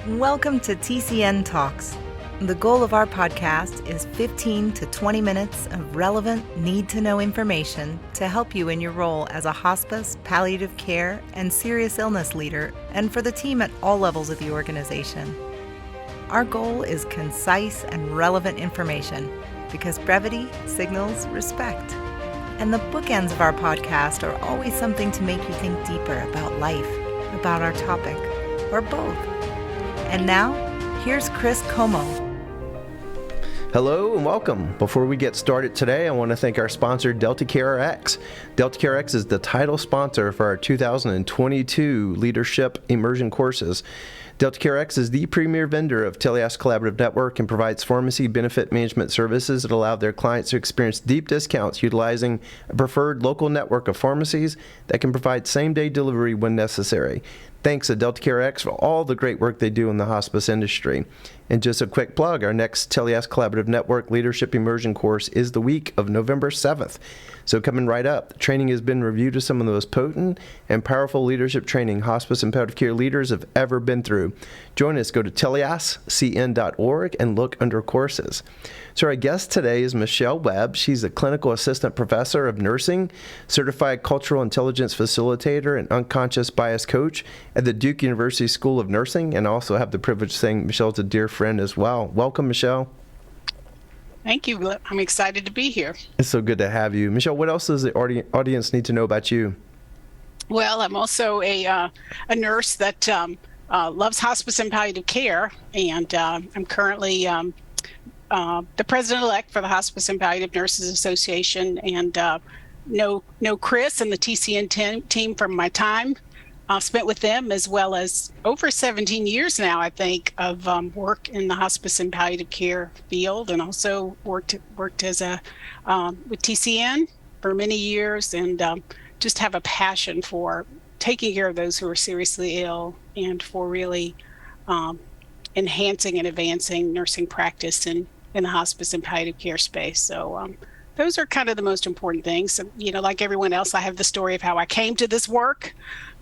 Welcome to TCN Talks. The goal of our podcast is 15 to 20 minutes of relevant, need-to-know information to help you in your role as a hospice, palliative care, and serious illness leader, and for the team at all levels of the organization. Our goal is concise and relevant information because brevity signals respect. And the bookends of our podcast are always something to make you think deeper about life, about our topic, or both. And now, here's Chris Como. Hello and welcome. Before we get started today, I want to thank our sponsor, DeltaCareRx. DeltaCareRx is the title sponsor for our 2022 Leadership Immersion courses. DeltaCareRx is the premier vendor of Teleios Collaborative Network and provides pharmacy benefit management services that allow their clients to experience deep discounts utilizing a preferred local network of pharmacies that can provide same-day delivery when necessary. Thanks to DeltaCareRx for all the great work they do in the hospice industry. And just a quick plug, our next Teleios Collaborative Network Leadership Immersion course is the week of November 7th. So coming right up, the training has been reviewed as some of the most potent and powerful leadership training hospice and palliative care leaders have ever been through. Join us, go to telioscn.org and look under courses. So our guest today is Michelle Webb. She's a clinical assistant professor of nursing, certified cultural intelligence facilitator, and unconscious bias coach at the Duke University School of Nursing, and also have the privilege of saying Michelle's a dear friend as well. Welcome, Michelle. Thank you. I'm excited to be here. It's so good to have you. Michelle, what else does the audience need to know about you? Well, I'm also a nurse that loves hospice and palliative care, and I'm currently the president-elect for the Hospice and Palliative Nurses Association, and know Chris and the TCN team from my time spent with them, as well as over 17 years now, I think, of work in the hospice and palliative care field, and also worked as with TCN for many years, and just have a passion for taking care of those who are seriously ill and for really enhancing and advancing nursing practice in the hospice and palliative care space. So those are kind of the most important things. You know, like everyone else, I have the story of how I came to this work.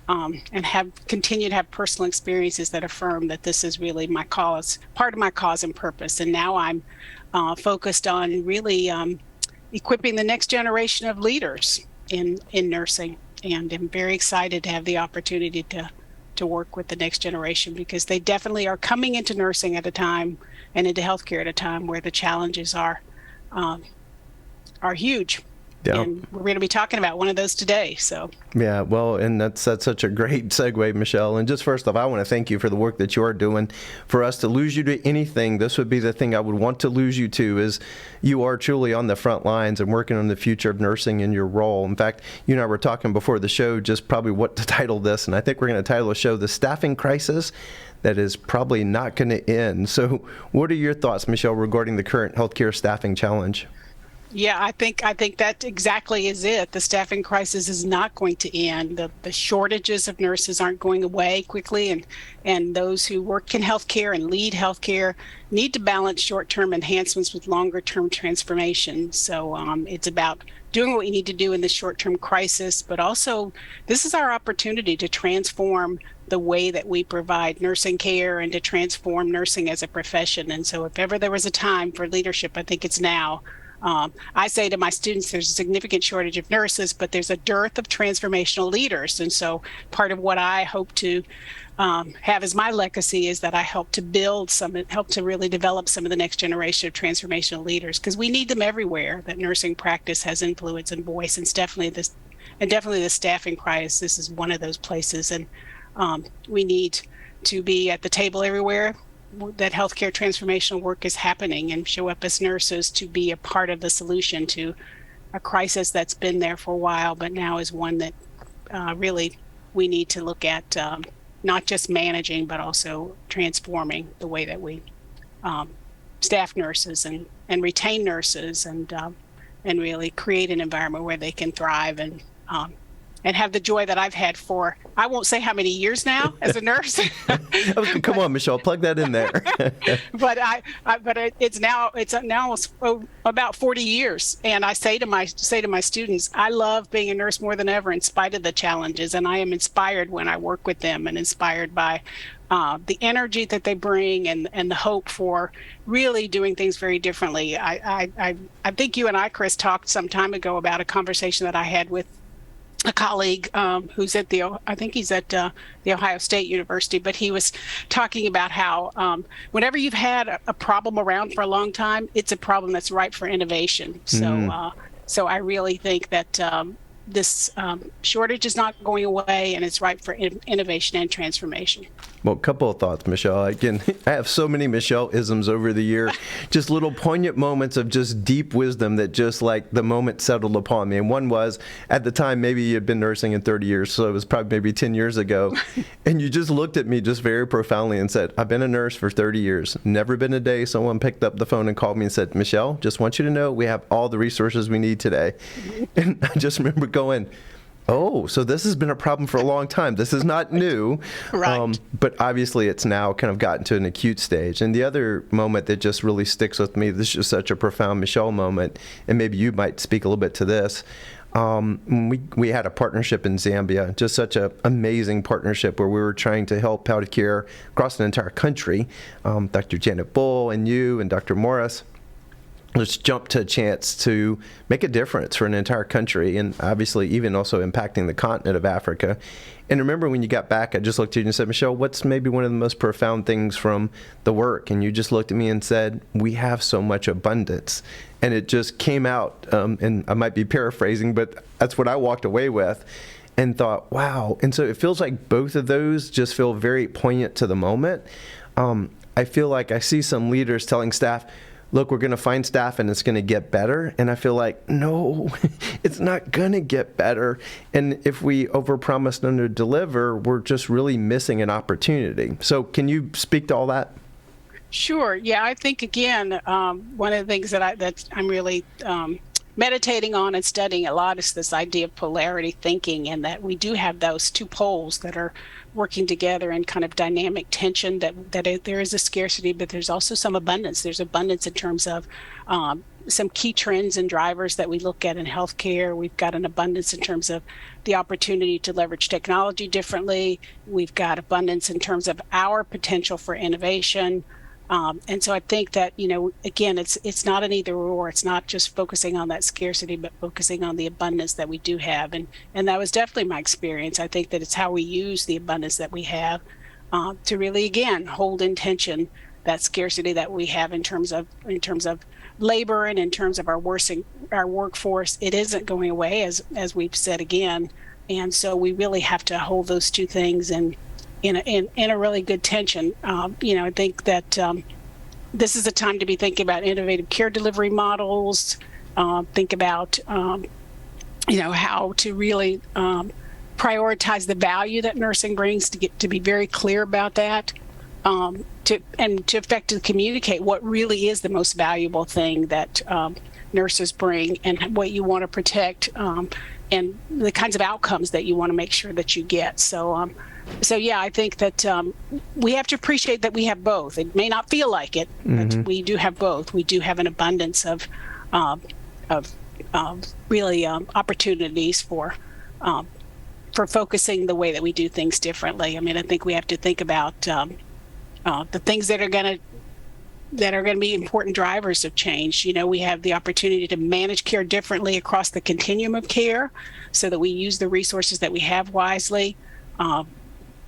And have continued to have personal experiences that affirm that this is really my cause, part of my cause and purpose. And now I'm focused on really equipping the next generation of leaders in nursing. And I'm very excited to have the opportunity to work with the next generation, because they definitely are coming into nursing at a time and into healthcare at a time where the challenges are huge. Yeah. And we're going to be talking about one of those today. So yeah, well, and that's such a great segue, Michelle. And just first off, I want to thank you for the work that you are doing. For us to lose you to anything, this would be the thing I would want to lose you to, is you are truly on the front lines and working on the future of nursing in your role. In fact, you and I were talking before the show just probably what to title this, and I think we're going to title the show "The Staffing Crisis That Is Probably Not Going to End." So what are your thoughts, Michelle, regarding the current healthcare staffing challenge? Yeah, I think that exactly is it. The staffing crisis is not going to end. The shortages of nurses aren't going away quickly, and those who work in healthcare and lead healthcare need to balance short-term enhancements with longer-term transformation. So it's about doing what we need to do in the short-term crisis, but also this is our opportunity to transform the way that we provide nursing care and to transform nursing as a profession. And so if ever there was a time for leadership, I think it's now. I say to my students, there's a significant shortage of nurses, but there's a dearth of transformational leaders. And so part of what I hope to have as my legacy is that I help to really develop some of the next generation of transformational leaders, because we need them everywhere. That nursing practice has influence and voice, and definitely the staffing crisis is one of those places. And we need to be at the table everywhere that healthcare transformational work is happening, and show up as nurses to be a part of the solution to a crisis that's been there for a while, but now is one that really we need to look at, not just managing, but also transforming the way that we staff nurses and retain nurses, and really create an environment where they can thrive and and have the joy that I've had for, I won't say how many years now as a nurse. Come on, Michelle, plug that in there. But it's now about 40 years, and I say to my students, I love being a nurse more than ever in spite of the challenges, and I am inspired when I work with them, and inspired by the energy that they bring, and the hope for really doing things very differently. I think you and I, Chris, talked some time ago about a conversation that I had with a colleague who's at I think he's at the Ohio State University, but he was talking about how whenever you've had a problem around for a long time, it's a problem that's ripe for innovation. So I really think that this shortage is not going away, and it's ripe for innovation and transformation. Well, a couple of thoughts, Michelle. Again, I have so many Michelle-isms over the year, just little poignant moments of just deep wisdom that just like the moment settled upon me. And one was, at the time, maybe you had been nursing in 30 years, so it was probably maybe 10 years ago. And you just looked at me just very profoundly and said, I've been a nurse for 30 years. Never been a day someone picked up the phone and called me and said, Michelle, just want you to know we have all the resources we need today. And I just remember going, oh, so this has been a problem for a long time. This is not new. Right. But obviously it's now kind of gotten to an acute stage. And the other moment that just really sticks with me, this is just such a profound Michelle moment, and maybe you might speak a little bit to this. We had a partnership in Zambia, just such an amazing partnership where we were trying to help palliative care across the entire country. Dr. Janet Bull and you and Dr. Morris. Let's jump to a chance to make a difference for an entire country, and obviously even also impacting the continent of Africa. And remember, when you got back, I just looked at you and said, Michelle, what's maybe one of the most profound things from the work? And you just looked at me and said, we have so much abundance. And it just came out, and I might be paraphrasing, but that's what I walked away with and thought, wow. And so it feels like both of those just feel very poignant to the moment. I feel like I see some leaders telling staff, look, we're going to find staff and it's going to get better. And I feel like, no, it's not going to get better. And if we overpromise and underdeliver, we're just really missing an opportunity. So can you speak to all that? Sure. Yeah, I think, again, one of the things that I'm really meditating on and studying a lot is this idea of polarity thinking, and that we do have those two poles that are working together in kind of dynamic tension, that there is a scarcity, but there's also some abundance. There's abundance in terms of some key trends and drivers that we look at in healthcare. We've got an abundance in terms of the opportunity to leverage technology differently. We've got abundance in terms of our potential for innovation. And so I think that, again, it's not an either or. It's not just focusing on that scarcity, but focusing on the abundance that we do have. And that was definitely my experience. I think that it's how we use the abundance that we have to really, again, hold in tension that scarcity that we have in terms of labor and in terms of our workforce. It isn't going away, as we've said again. And so we really have to hold those two things in a really good tension. I think that this is a time to be thinking about innovative care delivery models, think about, how to really prioritize the value that nursing brings, to be very clear about that, to effectively communicate what really is the most valuable thing that nurses bring and what you want to protect, and the kinds of outcomes that you want to make sure that you get. So yeah, I think that we have to appreciate that we have both. It may not feel like it, but we do have both. We do have an abundance of really opportunities for focusing the way that we do things differently. I mean, I think we have to think about the things that are going to be important drivers of change. We have the opportunity to manage care differently across the continuum of care, so that we use the resources that we have wisely.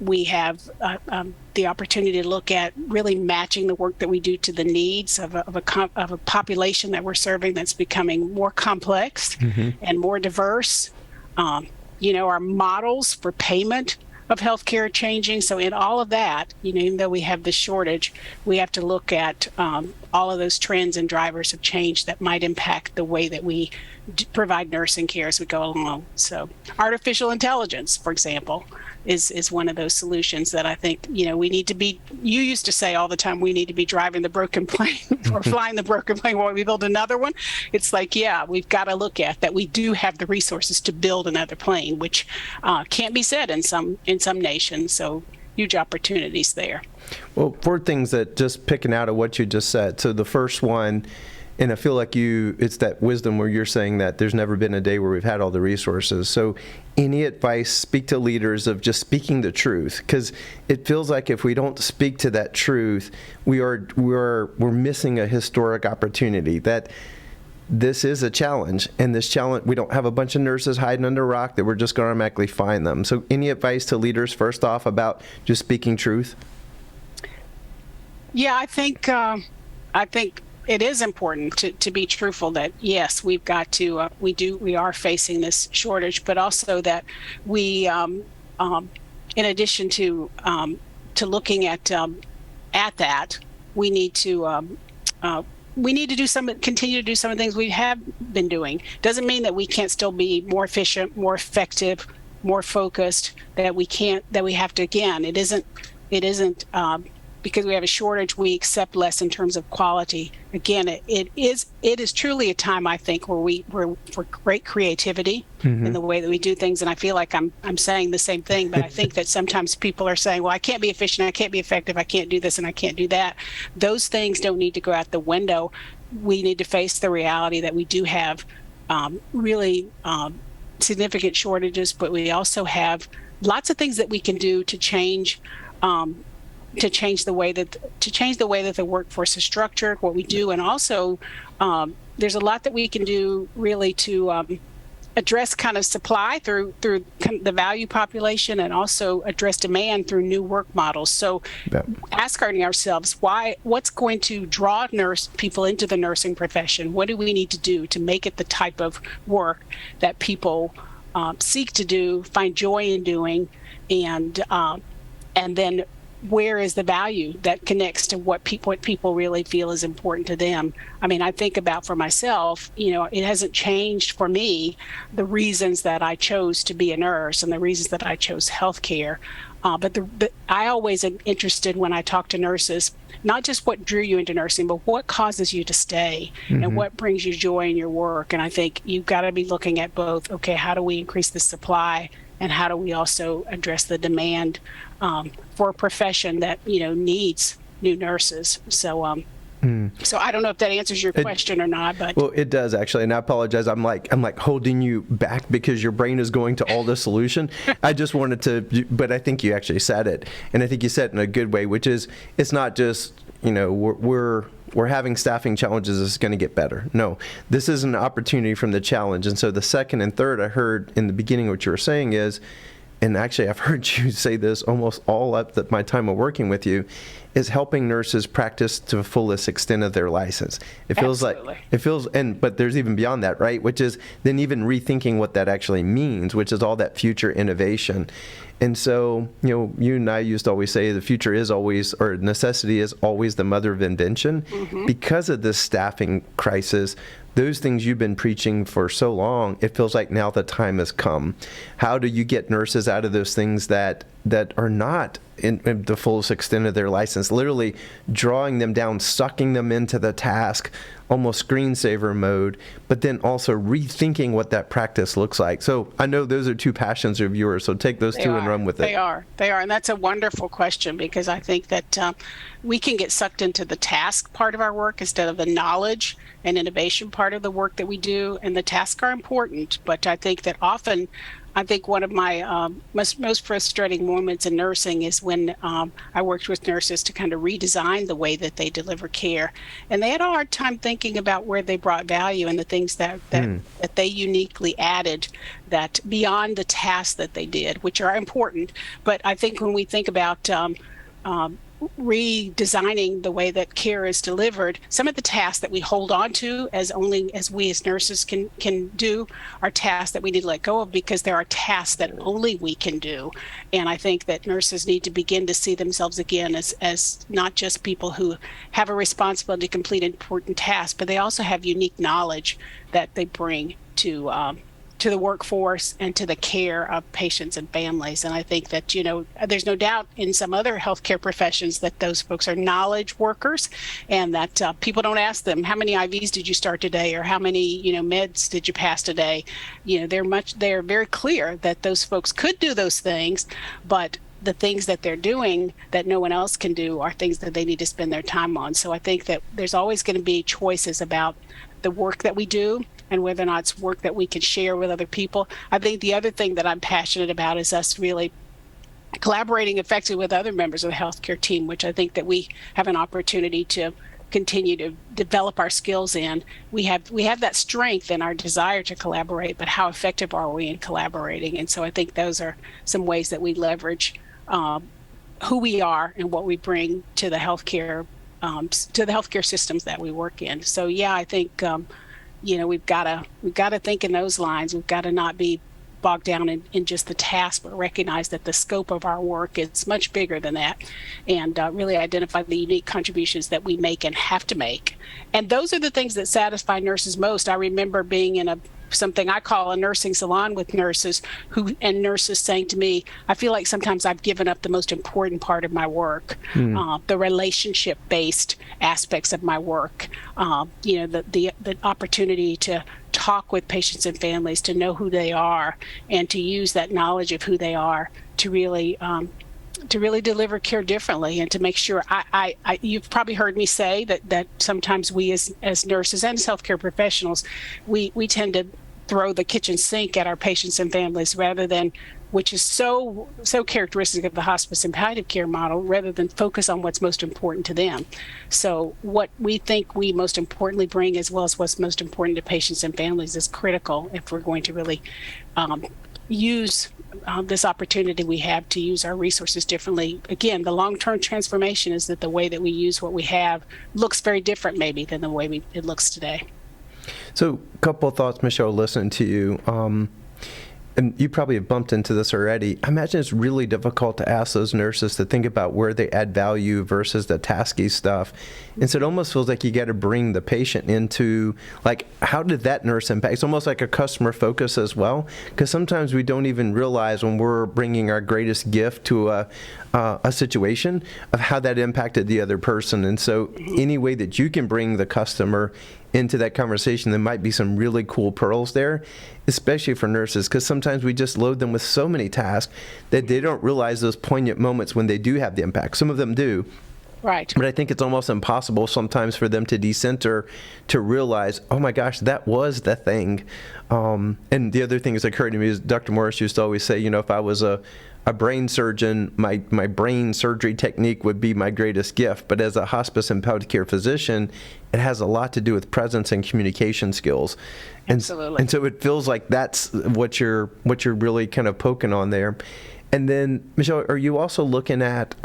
We have the opportunity to look at really matching the work that we do to the needs of a population that we're serving that's becoming more complex and more diverse. Our models for payment of healthcare are changing. So in all of that, even though we have this shortage, we have to look at all of those trends and drivers of change that might impact the way that we provide nursing care as we go along. So artificial intelligence, for example, is one of those solutions that I think, we need to be, you used to say all the time, we need to be driving the broken plane or flying the broken plane while we build another one. It's like, yeah, we've got to look at that. We do have the resources to build another plane, which can't be said in some nations. So huge opportunities there. Well, 4 things that just picking out of what you just said. So the first one, and I feel like it's that wisdom where you're saying that there's never been a day where we've had all the resources. So any advice, speak to leaders of just speaking the truth, because it feels like if we don't speak to that truth, we're missing a historic opportunity. That this is a challenge, and this challenge, we don't have a bunch of nurses hiding under a rock that we're just going to automatically find them. So any advice to leaders first off about just speaking truth? Yeah, I think it is important to be truthful that yes, we've got to we are facing this shortage, but also that we in addition to looking at that, we need to continue to do some of the things we have been doing. Doesn't mean that we can't still be more efficient, more effective, more focused. That we have to, again, it isn't because we have a shortage, we accept less in terms of quality. Again, it is truly a time, I think, where for great creativity in the way that we do things. And I feel like I'm saying the same thing, but I think that sometimes people are saying, well, I can't be efficient, I can't be effective, I can't do this, and I can't do that. Those things don't need to go out the window. We need to face the reality that we do have really significant shortages, but we also have lots of things that we can do to change the way that the workforce is structured, what we do, and also there's a lot that we can do really to address kind of supply through kind of the value population, and also address demand through new work models. So asking ourselves what's going to draw people into the nursing profession? What do we need to do to make it the type of work that people seek to do, find joy in doing, and then where is the value that connects to what people really feel is important to them? I mean, I think about for myself, it hasn't changed for me the reasons that I chose to be a nurse and the reasons that I chose healthcare. But I always am interested when I talk to nurses, not just what drew you into nursing, but what causes you to stay and what brings you joy in your work. And I think you've got to be looking at both. Okay, how do we increase the supply? And how do we also address the demand for a profession that needs new nurses? So so I don't know if that answers your question or not, but well, it does actually. And I apologize. I'm like holding you back because your brain is going to all the solution. I just wanted to, but I think you actually said it, and I think you said it in a good way, which is it's not just we're having staffing challenges, it's going to get better. No, this is an opportunity from the challenge. And so the second and third I heard in the beginning what you were saying is, and actually I've heard you say this almost all up my time of working with you, is helping nurses practice to the fullest extent of their license. It feels Absolutely. But there's even beyond that, right? Which is then even rethinking what that actually means, which is all that future innovation. And so, you and I used to always say the future is always, or necessity is always the mother of invention. Because of this staffing crisis, those things you've been preaching for so long, it feels like now the time has come. How do you get nurses out of those things that are not in the fullest extent of their license, literally drawing them down, sucking them into the task, almost screensaver mode, but then also rethinking what that practice looks like? So I know those are two passions of yours, so take those two and run with it. They are, and that's a wonderful question, because I think that we can get sucked into the task part of our work instead of the knowledge and innovation part of the work that we do, and the tasks are important, but I think that often one of my most frustrating moments in nursing is when I worked with nurses to kind of redesign the way that they deliver care. And they had a hard time thinking about where they brought value and the things that they uniquely added that beyond the tasks that they did, which are important. But I think when we think about redesigning the way that care is delivered, some of the tasks that we hold on to as we as nurses can do are tasks that we need to let go of, because there are tasks that only we can do. And I think that nurses need to begin to see themselves again as not just people who have a responsibility to complete important tasks, but they also have unique knowledge that they bring to the workforce and to the care of patients and families. And I think that, there's no doubt in some other healthcare professions that those folks are knowledge workers, and that people don't ask them, how many IVs did you start today, or how many, meds did you pass today? They're very clear that those folks could do those things, but the things that they're doing that no one else can do are things that they need to spend their time on. So I think that there's always going to be choices about the work that we do and whether or not it's work that we can share with other people. I think the other thing that I'm passionate about is us really collaborating effectively with other members of the healthcare team, which I think that we have an opportunity to continue to develop our skills in. We have that strength and our desire to collaborate, but how effective are we in collaborating? And so I think those are some ways that we leverage who we are and what we bring to the healthcare systems that we work in. So yeah, I think we've got to think in those lines. We've got to not be bogged down in just the task, but recognize that the scope of our work is much bigger than that, and really identify the unique contributions that we make and have to make. And those are the things that satisfy nurses most. I remember being in something I call a nursing salon with nurses and nurses saying to me, I feel like sometimes I've given up the most important part of my work, the relationship-based aspects of my work, the opportunity to talk with patients and families, to know who they are, and to use that knowledge of who they are to really deliver care differently, and to make sure you've probably heard me say that sometimes we as nurses and as healthcare professionals, we tend to throw the kitchen sink at our patients and families rather than, which is so characteristic of the hospice and palliative care model, rather than focus on what's most important to them. So what we think we most importantly bring, as well as what's most important to patients and families, is critical if we're going to really use this opportunity we have to use our resources differently. Again, the long-term transformation is that the way that we use what we have looks very different maybe than the way it looks today. So a couple of thoughts, Michelle, listening to you. And you probably have bumped into this already. I imagine it's really difficult to ask those nurses to think about where they add value versus the tasky stuff. And so it almost feels like you got to bring the patient into, like, how did that nurse impact? It's almost like a customer focus as well, because sometimes we don't even realize when we're bringing our greatest gift to a situation of how that impacted the other person. And so any way that you can bring the customer into that conversation, there might be some really cool pearls there, especially for nurses, because sometimes we just load them with so many tasks that they don't realize those poignant moments when they do have the impact. Some of them do. Right. But I think it's almost impossible sometimes for them to decenter, to realize, oh my gosh, that was the thing. And the other thing that's occurred to me is Dr. Morris used to always say, if I was a brain surgeon, my brain surgery technique would be my greatest gift. But as a hospice and palliative care physician, it has a lot to do with presence and communication skills. Absolutely. And so it feels like that's what you're really kind of poking on there. And then, Michelle, are you also looking at,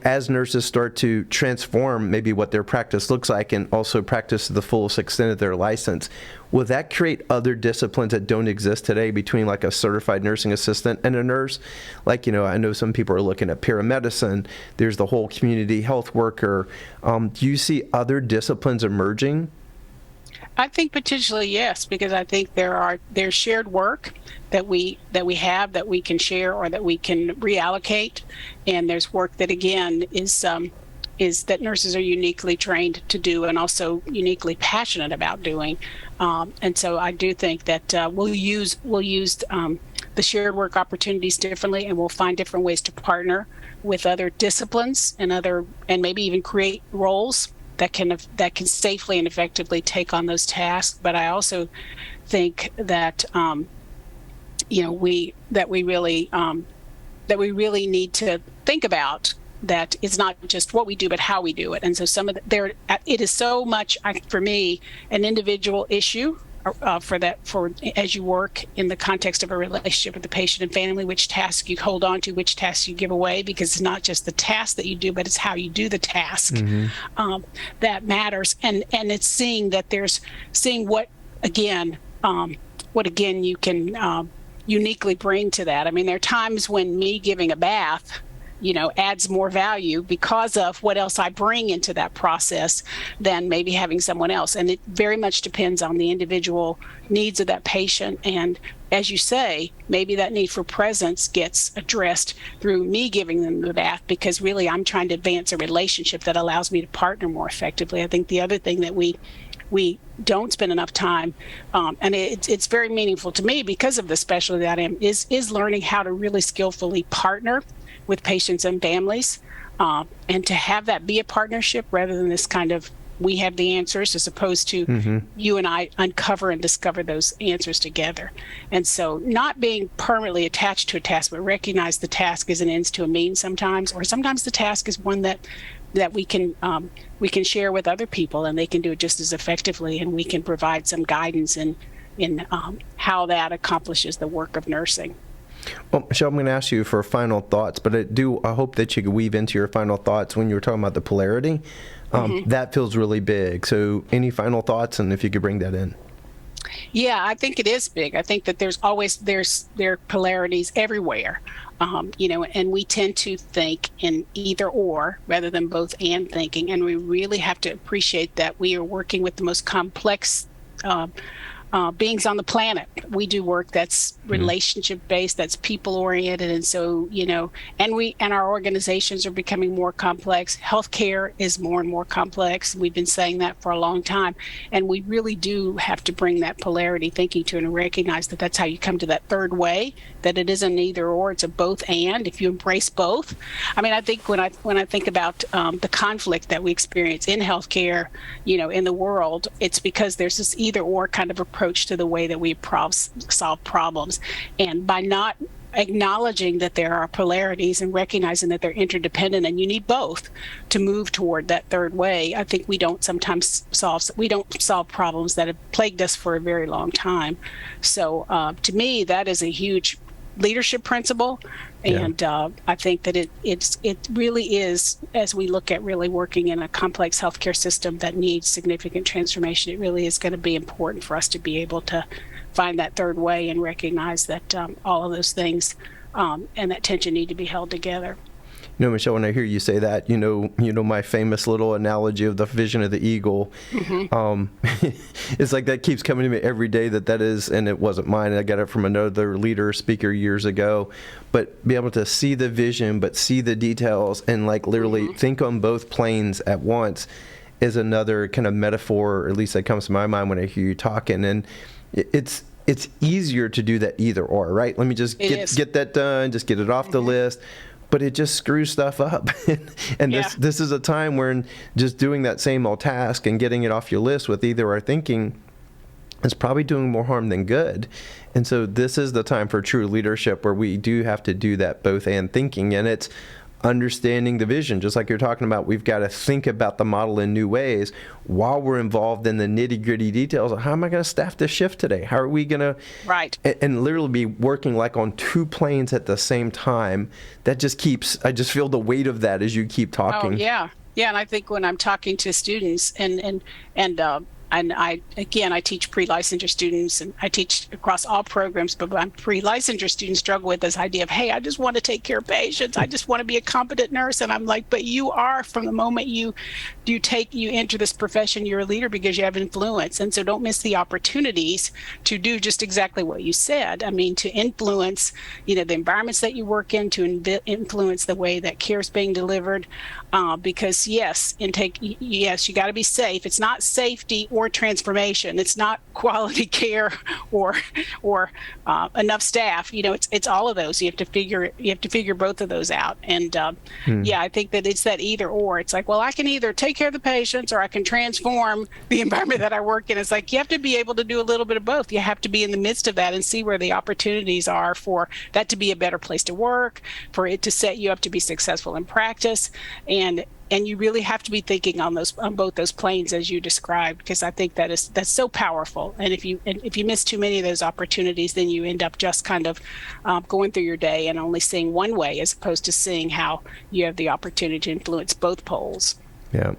as nurses start to transform maybe what their practice looks like and also practice to the fullest extent of their license, will that create other disciplines that don't exist today between like a certified nursing assistant and a nurse? I know some people are looking at paramedicine. There's the whole community health worker. Do you see other disciplines emerging? I think potentially yes, because I think there's shared work that we have that we can share or that we can reallocate, and there's work that again is that nurses are uniquely trained to do and also uniquely passionate about doing, and so I do think that we'll use the shared work opportunities differently, and we'll find different ways to partner with other disciplines and maybe even create roles that can safely and effectively take on those tasks. But I also think that we really need to think about that it's not just what we do, but how we do it. And so it is so much, for me, an individual issue for as you work in the context of a relationship with the patient and family, which tasks you hold on to, which tasks you give away, because it's not just the task that you do, but it's how you do the task that matters. And it's seeing what again you can uniquely bring to that. I mean, there are times when me giving a bath, adds more value because of what else I bring into that process than maybe having someone else. And it very much depends on the individual needs of that patient. And as you say, maybe that need for presence gets addressed through me giving them the bath, because really I'm trying to advance a relationship that allows me to partner more effectively. I think the other thing that we don't spend enough time, and it's very meaningful to me because of the specialty that I am, is learning how to really skillfully partner with patients and families, and to have that be a partnership rather than this kind of we have the answers, as opposed to you and I uncover and discover those answers together. And so not being permanently attached to a task, but recognize the task is an ends to a means sometimes, or sometimes the task is one that we can share with other people, and they can do it just as effectively, and we can provide some guidance in how that accomplishes the work of nursing. Well, Michelle, I'm going to ask you for final thoughts, but I hope that you could weave into your final thoughts when you were talking about the polarity. That feels really big. So any final thoughts, and if you could bring that in? Yeah, I think it is big. I think that there are polarities everywhere, and we tend to think in either or rather than both and thinking. And we really have to appreciate that we are working with the most complex beings on the planet. We do work that's relationship based, that's people oriented, and so and our organizations are becoming more complex. Healthcare is more and more complex. We've been saying that for a long time, and we really do have to bring that polarity thinking to it and recognize that that's how you come to that third way. That it isn't either or, it's a both and. If you embrace both, I mean, I think when I think about the conflict that we experience in healthcare, in the world, it's because there's this either or kind of approach to the way that we solve problems. And by not acknowledging that there are polarities and recognizing that they're interdependent and you need both to move toward that third way, I think we don't solve problems that have plagued us for a very long time. So to me, that is a huge leadership principle. And I think that it really is, as we look at really working in a complex healthcare system that needs significant transformation, it really is going to be important for us to be able to find that third way and recognize that all of those things and that tension need to be held together. Michelle, when I hear you say that, my famous little analogy of the vision of the eagle. It's like that keeps coming to me every day. That is, and it wasn't mine. I got it from another speaker years ago. But be able to see the vision, but see the details, and like literally think on both planes at once is another kind of metaphor, or at least that comes to my mind when I hear you talking. And it's easier to do that either or, right? Let me just get that done, just get it off the list. But it just screws stuff up. And this is a time where just doing that same old task and getting it off your list with either or thinking is probably doing more harm than good. And so this is the time for true leadership, where we do have to do that both and thinking. And it's understanding the vision, just like you're talking about. We've got to think about the model in new ways while we're involved in the nitty-gritty details of how am I going to staff this shift today? How are we going to and literally be working like on two planes at the same time. That just keeps, I just feel the weight of that as you keep talking. Oh, yeah. And I think when I'm talking to students and I teach pre-licensure students, and I teach across all programs, but my pre-licensure students struggle with this idea of, hey, I just want to take care of patients. I just want to be a competent nurse. And I'm like, but you are, from the moment you enter this profession, you're a leader because you have influence. And so don't miss the opportunities to do just exactly what you said. I mean, to influence, the environments that you work in, to influence the way that care is being delivered. Because you got to be safe. It's not safety or transformation. It's not quality care or enough staff. It's all of those. You have to figure both of those out. And I think that it's that either or. It's like, well, I can either take care of the patients or I can transform the environment that I work in. It's like you have to be able to do a little bit of both. You have to be in the midst of that and see where the opportunities are for that to be a better place to work, for it to set you up to be successful in practice. And you really have to be thinking on both those planes as you described, because I think that's so powerful. And if you miss too many of those opportunities, then you end up just kind of going through your day and only seeing one way, as opposed to seeing how you have the opportunity to influence both poles. Yeah.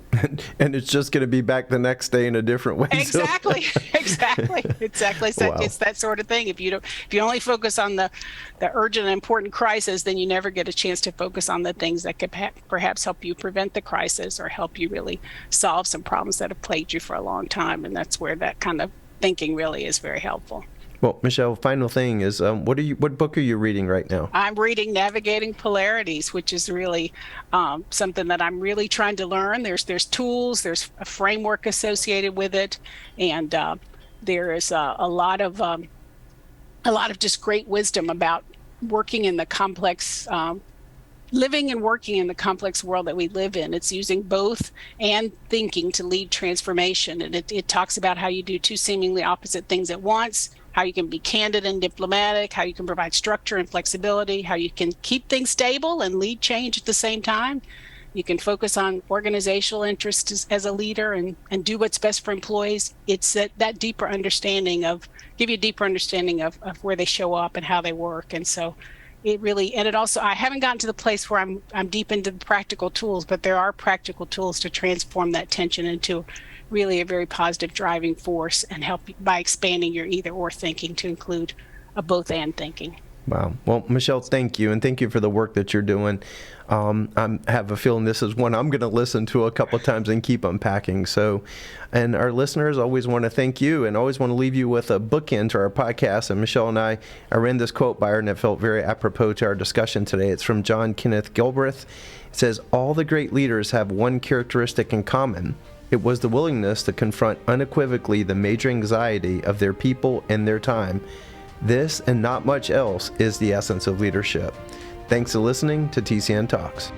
And it's just going to be back the next day in a different way. Exactly. Exactly. So Wow. it's that sort of thing. If you only focus on the urgent and important crisis, then you never get a chance to focus on the things that could perhaps help you prevent the crisis or help you really solve some problems that have plagued you for a long time. And that's where that kind of thinking really is very helpful. Well, Michelle, final thing is, what book are you reading right now? I'm reading Navigating Polarities, which is really something that I'm really trying to learn. There's tools, there's a framework associated with it, and there is a lot of just great wisdom about working in the complex, living and working in the complex world that we live in. It's using both and thinking to lead transformation, and it talks about how you do two seemingly opposite things at once, how you can be candid and diplomatic, how you can provide structure and flexibility, how you can keep things stable and lead change at the same time. You can focus on organizational interests as a leader and do what's best for employees. It's that deeper understanding give you a deeper understanding of where they show up and how they work. And so it also, I haven't gotten to the place where I'm deep into the practical tools, but there are practical tools to transform that tension into really a very positive driving force and help by expanding your either or thinking to include a both and thinking. Wow. Well, Michelle, thank you. And thank you for the work that you're doing. I have a feeling this is one I'm going to listen to a couple of times and keep unpacking. So, and our listeners always want to thank you and always want to leave you with a bookend to our podcast. And Michelle and I read this quote by her, and it felt very apropos to our discussion today. It's from John Kenneth Galbraith. It says, "All the great leaders have one characteristic in common. It was the willingness to confront unequivocally the major anxiety of their people and their time. This and not much else is the essence of leadership." Thanks for listening to TCN Talks.